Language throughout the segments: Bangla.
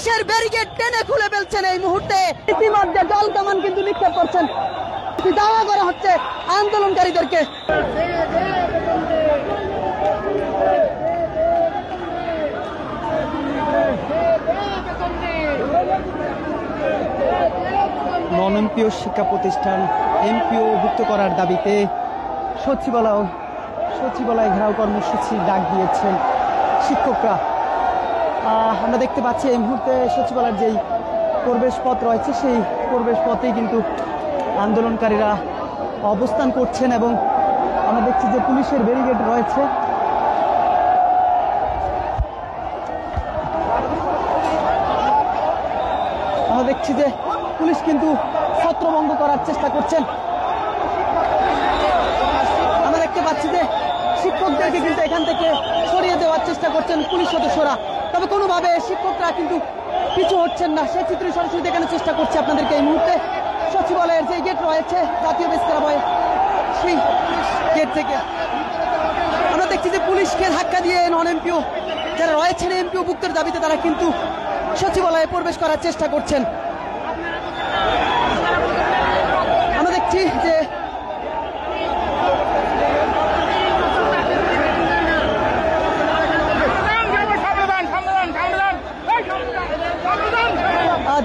পুলিশের ব্যারিকেড টেনে খুলে ফেলছেন এই মুহূর্তে। ইতিমধ্যে জল কামান কিন্তু নিক্ষেপ করছেন, দাওয়া করা হচ্ছে আন্দোলনকারীদেরকে। নন এমপিও শিক্ষা প্রতিষ্ঠান এমপিও ভুক্ত করার দাবিতে সচিবালয় ঘেরাও কর্মসূচির ডাক দিয়েছেন শিক্ষকরা। আমরা দেখতে পাচ্ছি এই মুহূর্তে সচিবালয়ের যেই প্রবেশ পথ রয়েছে সেই প্রবেশ পথেই কিন্তু আন্দোলনকারীরা অবস্থান করছেন এবং আমরা দেখছি যে পুলিশের ব্যারিকেড রয়েছে। আমরা দেখছি যে পুলিশ কিন্তু ছত্রভঙ্গ করার চেষ্টা করছেন। আমরা দেখতে পাচ্ছি যে শিক্ষকদেরকে কিন্তু এখান থেকে সরিয়ে দেওয়ার চেষ্টা করছেন পুলিশ সদস্যরা, তবে কোনোভাবে শিক্ষকরা কিন্তু পিছু হচ্ছেন না। সেই চিত্র সরাসরি দেখানোর চেষ্টা করছে আপনাদেরকে। এই মুহূর্তে সচিবালয়ের যে গেট রয়েছে জাতীয় প্রেসক্লাবে, সেই গেট থেকে আমরা দেখছি যে পুলিশকে ধাক্কা দিয়ে নন এমপিও যারা রয়েছেন এমপিও ভুক্তের দাবিতে তারা কিন্তু সচিবালয়ে প্রবেশ করার চেষ্টা করছেন। আমরা দেখছি যে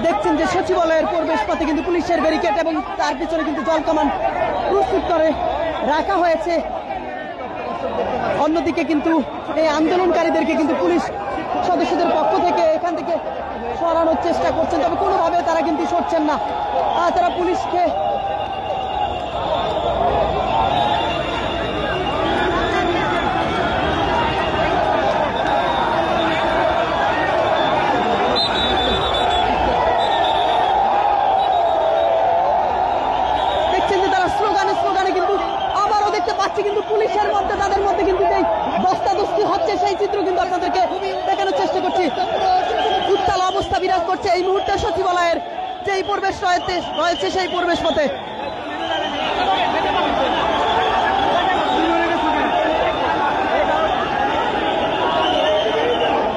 দেখছেন যে সচিবালয়ের প্রবেশ পথে কিন্তু পুলিশের ব্যারিকেড এবং তার পিছনে কিন্তু জল কামান প্রস্তুত করে রাখা হয়েছে। অন্যদিকে কিন্তু এই আন্দোলনকারীদেরকে কিন্তু পুলিশ সদস্যদের পক্ষ থেকে এখান থেকে সরানোর চেষ্টা করছেন, তবে কোনোভাবে তারা কিন্তু সরছেন না। তারা পুলিশকে কিন্তু পুলিশের মধ্যে তাদের মধ্যে কিন্তু যে দস্তাদস্তি হচ্ছে সেই চিত্র কিন্তু আপনাদেরকে দেখানোর চেষ্টা করছি। উত্তাল অবস্থা বিরাজ করছে এই মুহূর্তে সচিবালয়ের যেই প্রবেশ রয়েছে সেই প্রবেশ পথে।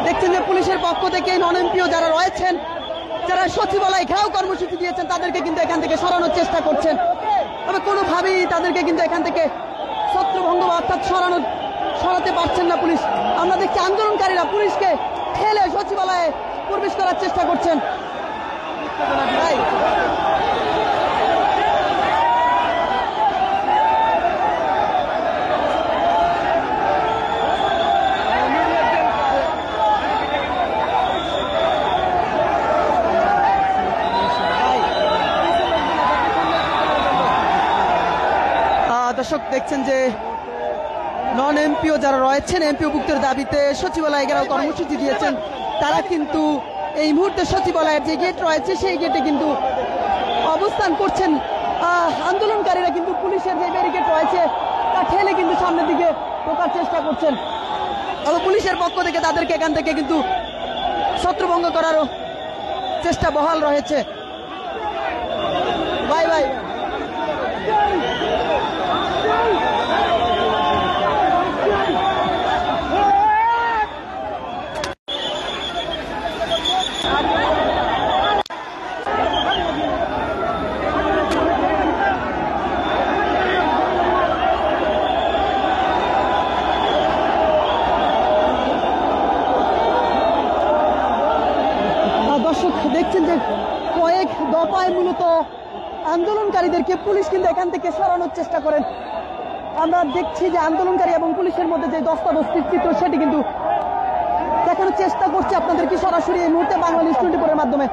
দেখছেন যে পুলিশের পক্ষ থেকে নন এমপিও যারা রয়েছেন, যারা সচিবালয় ঘেরাও কর্মসূচি দিয়েছেন তাদেরকে কিন্তু এখান থেকে সরানোর চেষ্টা করছেন, তবে কোনোভাবেই তাদেরকে কিন্তু এখান থেকে ছত্রভঙ্গ অর্থাৎ সরাতে পারছেন না পুলিশ। আমরা দেখছি আন্দোলনকারীরা পুলিশকে ঠেলে সচিবালয়ে প্রবেশ করার চেষ্টা করছেন। দর্শক দেখছেন যে নন এমপিও যারা রয়েছেন এমপিও ভুক্তের দাবিতে সচিবালয় ঘেরাও কর্মসূচি দিয়েছেন, তারা কিন্তু এই মুহূর্তে সচিবালয়ের যে গেট রয়েছে সেই গেটে কিন্তু অবস্থান করছেন। আন্দোলনকারীরা কিন্তু পুলিশের যে ব্যারিকেড রয়েছে তা ঠেলে কিন্তু সামনের দিকে ঢোকার চেষ্টা করছেন, তবে পুলিশের পক্ষ থেকে তাদেরকে এখান থেকে কিন্তু ছত্রভঙ্গ করারও চেষ্টা বহাল রয়েছে। ভাই ভাই দর্শক দেখছেন যে কয়েক দফায় মূলত আন্দোলনকারীদেরকে পুলিশ কিন্তু এখান থেকে সরানোর চেষ্টা করেন। আমরা দেখছি যে আন্দোলনকারী এবং পুলিশের মধ্যে যে দস্তাদস্তির চিত্র সেটি কিন্তু দেখানোর চেষ্টা করছে আপনাদেরকে সরাসরি এই মুহূর্তে বাংলা নিউজ 24 মাধ্যমে।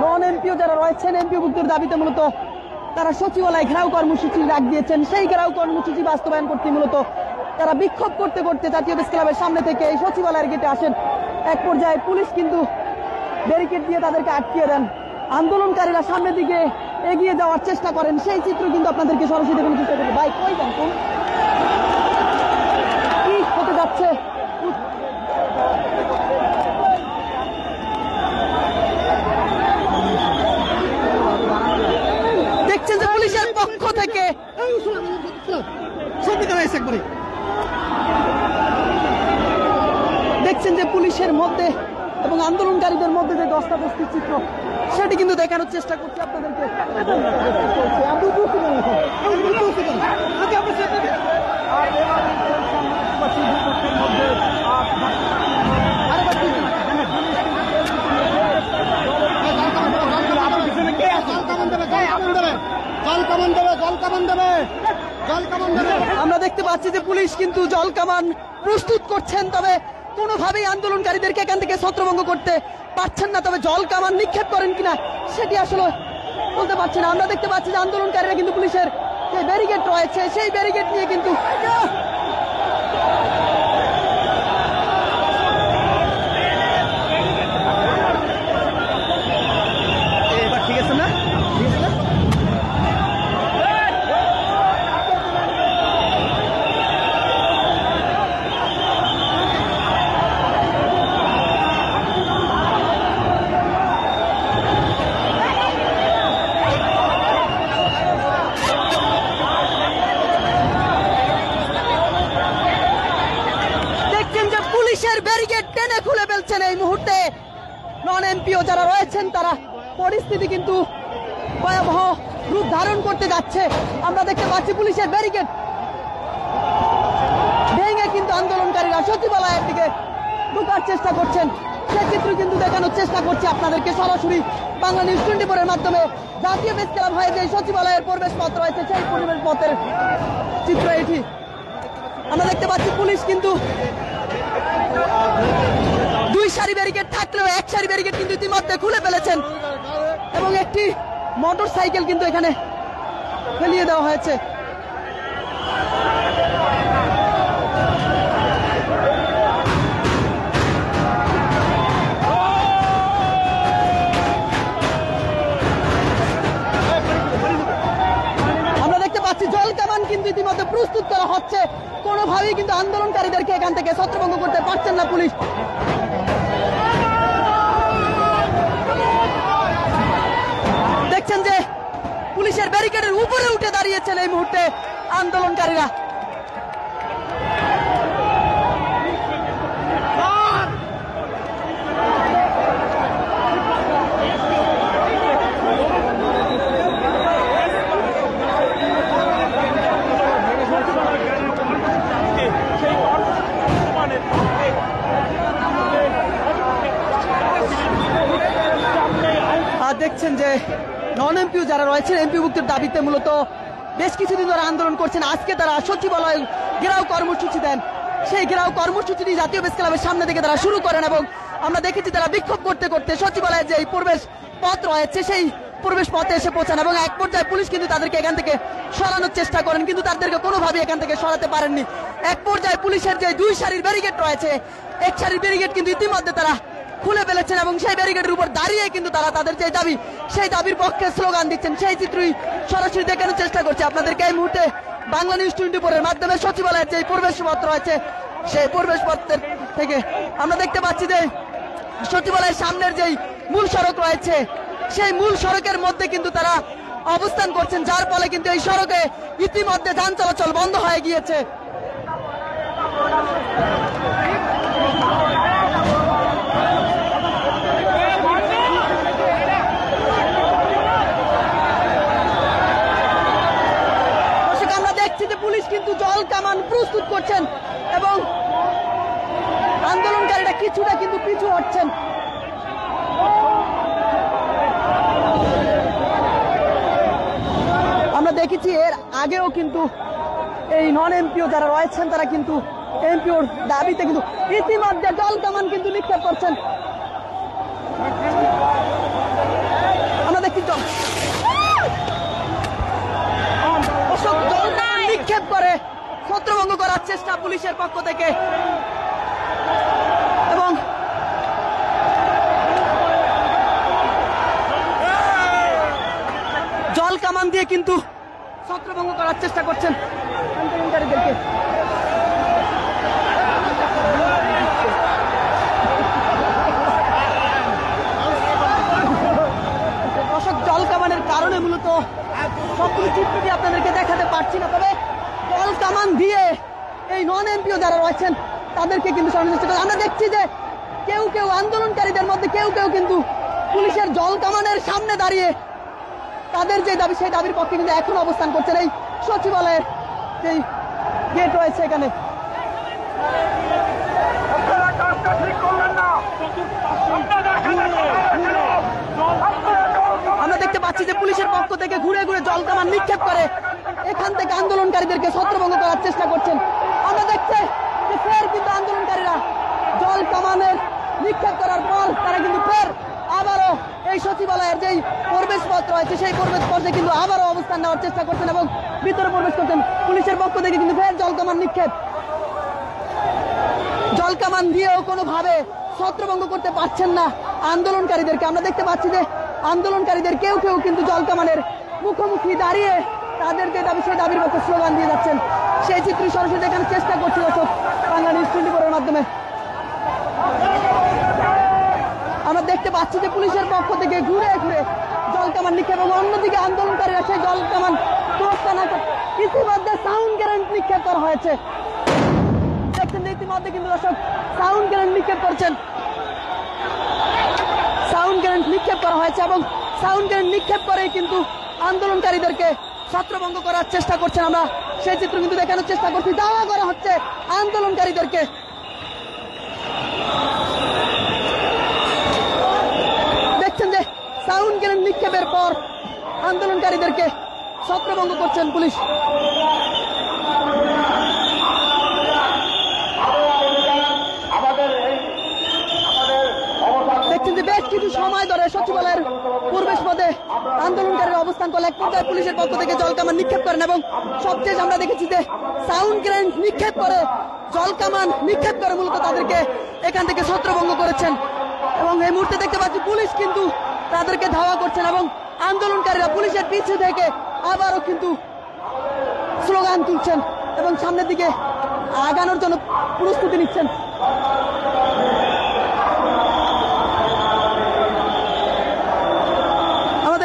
নন এমপিও যারা রয়েছেন এমপিও ভুক্তের দাবিতে মূলত তারা সচিবালয় ঘেরাও কর্মসূচি ডাক দিয়েছেন। সেই ঘেরাও কর্মসূচি বাস্তবায়ন করতে মূলত তারা বিক্ষোভ করতে করতে জাতীয় প্রেস ক্লাবের সামনে থেকে এই সচিবালয়ের গেটে আসেন। এক পর্যায়ে পুলিশ কিন্তু ব্যারিকেড দিয়ে তাদেরকে আটকিয়ে দেন। আন্দোলনকারীরা সামনের দিকে এগিয়ে যাওয়ার চেষ্টা করেন, সেই চিত্র কিন্তু আপনাদেরকে সরাসরি দেখানোর চেষ্টা করি। ভাই কই যান, কি হতে যাচ্ছে? দেখছেন যে পুলিশের পক্ষ থেকে দেখছেন যে পুলিশের মধ্যে এবং আন্দোলনকারীদের মধ্যে যে দস্তাদস্তির চিত্র সেটি কিন্তু দেখানোর চেষ্টা করছি আপনাদেরকে। আমরা দেখতে পাচ্ছি যে পুলিশ কিন্তু জল কামান প্রস্তুত করছেন, তবে কোনোভাবেই আন্দোলনকারীদেরকে এখান থেকে ছত্রভঙ্গ করতে পারছেন না। তবে জল কামান নিক্ষেপ করেন কিনা সেটি আসলে বলতে পারছি না। আমরা দেখতে পাচ্ছি যে আন্দোলনকারীরা কিন্তু পুলিশের যে ব্যারিকেড রয়েছে সেই ব্যারিকেড নিয়ে কিন্তু এবার ঠিক আছে না, ঠিক আছে না? পুলিশের ব্যারিকেড টেনে খুলে ফেলছেন এই মুহূর্তে নন এমপিও যারা রয়েছেন তারা। পরিস্থিতি কিন্তু ভয়াবহ রূপ ধারণ করতে যাচ্ছে। আমরা দেখতে পাচ্ছি পুলিশের ব্যারিকেড ভেঙে কিন্তু আন্দোলনকারীরা সচিবালয়ের দিকে ঢোকার চেষ্টা করছেন। সে চিত্র কিন্তু দেখানোর চেষ্টা করছি আপনাদেরকে সরাসরি বাংলা নিউজ 24 এর মাধ্যমে। জাতীয় প্রেস ক্লাব হয়ে যে সচিবালয়ের প্রবেশ পথ রয়েছে সেই প্রবেশ পথের চিত্র এটি। আমরা দেখতে পাচ্ছি পুলিশ কিন্তু দুই সারি ব্যারিকেড থাকলেও এক সারি ব্যারিকেড কিন্তু ইতিমধ্যে খুলে ফেলেছেন এবং একটি মোটর সাইকেল কিন্তু এখানে ফেলিয়ে দেওয়া হয়েছে। আমরা দেখতে পাচ্ছি জল কামান কিন্তু ইতিমধ্যে প্রস্তুত করা হচ্ছে। কোনোভাবেই কিন্তু আন্দোলনকারীদেরকে এখান থেকে ছত্রভঙ্গ করতে পারছেন না পুলিশ। দেখছেন যে পুলিশের ব্যারিকেডের উপরে উঠে দাঁড়িয়েছেন এই মুহূর্তে আন্দোলনকারীরা। দেখছেন যে নন এমপিও যারা রয়েছেন এমপি মুক্তির দাবিতে মূলত বেশ কিছুদিন ধরে আন্দোলন করছেন। আজকে তারা সচিবালয় ঘেরাও কর্মসূচি দেন। সেই ঘেরাও কর্মসূচিটি জাতীয় প্রেস ক্লাবের সামনে থেকে তারা শুরু করেন এবং আমরা দেখেছি তারা বিক্ষোভ করতে করতে সচিবালয়ের যে প্রবেশ পথ রয়েছে সেই প্রবেশ পথে এসে পৌঁছান এবং এক পর্যায়ে পুলিশ কিন্তু তাদেরকে এখান থেকে সরানোর চেষ্টা করেন, কিন্তু তাদেরকে কোনোভাবে এখান থেকে সরাতে পারেননি। এক পর্যায়ে পুলিশের যে দুই সারির ব্যারিকেড রয়েছে এক সারির ব্যারিকেড কিন্তু ইতিমধ্যে তারা খুলে ফেলেছেন এবং সেই ব্যারিকেডের উপর দাঁড়িয়ে কিন্তু তারা তাদের যে দাবি সেই দাবির পক্ষে স্লোগান দিচ্ছেন। সেই চিত্রই সরাসরি দেখানোর চেষ্টা করছে আপনাদেরকে এই মুহূর্তে বাংলা নিউজ 24 এর মাধ্যমে। সচিবালয়ের যে প্রবেশ পথ রয়েছে সেই প্রবেশ পথের থেকে আমরা দেখতে পাচ্ছি যে সচিবালয়ের সামনের যেই মূল সড়ক রয়েছে সেই মূল সড়কের মধ্যে কিন্তু তারা অবস্থান করছেন, যার ফলে কিন্তু এই সড়কে ইতিমধ্যে যান চলাচল বন্ধ হয়ে গিয়েছে। পুলিশ কিন্তু জল কামান প্রস্তুত করছেন এবং আন্দোলনকারীরা কিছুটা কিন্তু পিছু হটছেন। আমরা দেখেছি এর আগেও কিন্তু এই নন এমপিও যারা রয়েছেন তারা কিন্তু এমপিওর দাবিতে কিন্তু ইতিমধ্যে জল কামান কিন্তু নিক্ষেপ করছেন। আমরা দেখছি নিক্ষেপ করে ছত্রভঙ্গ করার চেষ্টা পুলিশের পক্ষ থেকে এবং জল কামান দিয়ে কিন্তু ছত্রভঙ্গ করার চেষ্টা করছেন আন্দোলনকারীদেরকে। দর্শক জল কামানের কারণে মূলত সবগুলো চিত্রটি আপনাদেরকে দেখাতে পারছি না, তবে জল কামান দিয়ে এই নন এমপিও যারা রয়েছেন তাদেরকে কিন্তু সরানোর চেষ্টা করে। আমরা দেখছি যে কেউ কেউ আন্দোলনকারীদের মধ্যে কেউ কেউ কিন্তু পুলিশের জল কামানের সামনে দাঁড়িয়ে তাদের যে দাবি সেই দাবির পক্ষে কিন্তু এখন অবস্থান করছেন এই সচিবালয়ের যেই গেট রয়েছে এখানে। আমরা দেখতে পাচ্ছি যে পুলিশের পক্ষ থেকে ঘুরে ঘুরে জল কামান নিক্ষেপ করে এখান থেকে আন্দোলনকারীদেরকে ছত্রভঙ্গ করার চেষ্টা করছেন। আমরা দেখছি যে ফের কিন্তু আন্দোলনকারীরা জল কামানের নিক্ষেপ করার পর তারা কিন্তু ফের আবারও এই সচিবালয়ের যেই প্রবেশ পথ রয়েছে সেই প্রবেশ পথে কিন্তু আবারও অবস্থান নেওয়ার চেষ্টা করছেন এবং ভিতরে প্রবেশ করছেন। পুলিশের পক্ষ থেকে কিন্তু ফের জল কামান নিক্ষেপ, জল কামান দিয়েও কোনোভাবে ছত্রভঙ্গ করতে পারছেন না আন্দোলনকারীদেরকে। আমরা দেখতে পাচ্ছি যে আন্দোলনকারীদের কেউ কেউ কিন্তু জল কামানের মুখোমুখি দাঁড়িয়ে তাদের যে দাবি সেই দাবির পক্ষে স্লোগান দিয়ে যাচ্ছেন। সেই চিত্র সরাসরি দেখানোর চেষ্টা করছি দর্শক বাংলা নিউজ 24 মাধ্যমে। আমরা দেখতে পাচ্ছি যে পুলিশের পক্ষ থেকে ঘুরে ঘুরে জল কামান নিক্ষেপ এবং অন্যদিকে আন্দোলনকারীরা সেই জল কামান তোড়া না করে ইতিমধ্যে সাউন্ড গ্রেনেড নিক্ষেপ করা হয়েছে। দেখছেন যে ইতিমধ্যে কিন্তু দর্শক সাউন্ড গ্রেনেড নিক্ষেপ করছেন, সাউন্ড গ্রেনেড নিক্ষেপ করা হয়েছে এবং সাউন্ড গ্রেনেড নিক্ষেপ করে কিন্তু আন্দোলনকারীদেরকে ছত্রভঙ্গ করার চেষ্টা করছেন। আমরা সেই চিত্র কিন্তু দেখানোর চেষ্টা করছি। দাওয়া করা হচ্ছে আন্দোলনকারীদেরকে। দেখছেন যে সাউন্ড গ্রেনেড নিক্ষেপের পর আন্দোলনকারীদেরকে ছত্রভঙ্গ করছেন পুলিশ। দেখছেন যে বেশ কিছু সময় ধরে সচিবালয়ের প্রবেশ পথে আন্দোলনকারীরা অবস্থান করলে এক পর্যায়ে পুলিশের পক্ষ থেকে জল কামান নিক্ষেপ করেন এবং সবচেয়ে আমরা দেখেছি যে সাউন্ড গ্রেনেড নিক্ষেপ করে জল কামান নিক্ষেপ করে মূলত তাদেরকে এখান থেকে ছত্রভঙ্গ করেছেন। এবং এই মুহূর্তে দেখতে পাচ্ছি পুলিশ কিন্তু তাদেরকে ধাওয়া করছেন এবং আন্দোলনকারীরা পুলিশের পিছু থেকে আবারও কিন্তু স্লোগান তুলছেন এবং সামনের দিকে আগানোর জন্য প্রস্তুতি নিচ্ছেন। আমরা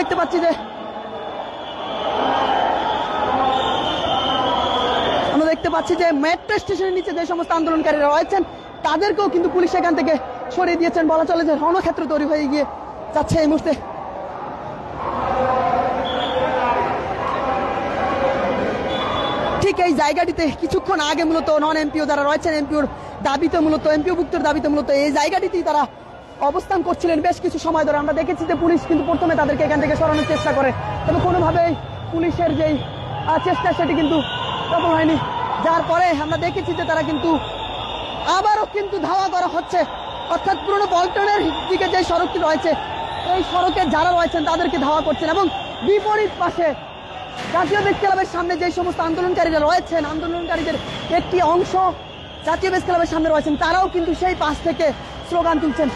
দেখতে পাচ্ছি যে মেট্রো স্টেশনের নিচে যে সমস্ত আন্দোলনকারীরা রয়েছেন তাদেরকেও কিন্তু পুলিশ এখান থেকে সরিয়ে দিয়েছেন। বলা চলে যে রণক্ষেত্র তৈরি হয়ে গিয়ে যাচ্ছে এই মুহূর্তে। ঠিক এই জায়গাটিতে কিছুক্ষণ আগে মূলত নন এমপিও যারা রয়েছেন এমপিওর দাবিতে মূলত এমপিওভুক্তর দাবিতে মূলত এই জায়গাটিতেই তারা অবস্থান করছিলেন বেশ কিছু সময় ধরে। আমরা দেখেছি যে পুলিশ কিন্তু প্রথমে তাদেরকে এখান থেকে সরানোর চেষ্টা করে, তবে কোনোভাবেই পুলিশের যেই চেষ্টা সেটি কিন্তু সফল হয়নি। যার পরে আমরা দেখেছি যে তারা কিন্তু আবারও কিন্তু ধাওয়া করা হচ্ছে, অর্থাৎ পুরনো পল্টনের দিকে যে সড়কটি রয়েছে এই সড়কে যারা রয়েছেন তাদেরকে ধাওয়া করছেন এবং বিপরীত পাশে জাতীয় প্রেস ক্লাবের সামনে যে সমস্ত আন্দোলনকারীরা রয়েছেন আন্দোলনকারীদের একটি অংশ জাতীয় প্রেস ক্লাবের সামনে রয়েছেন তারাও কিন্তু সেই পাশ থেকে স্লোগান তুলছেন।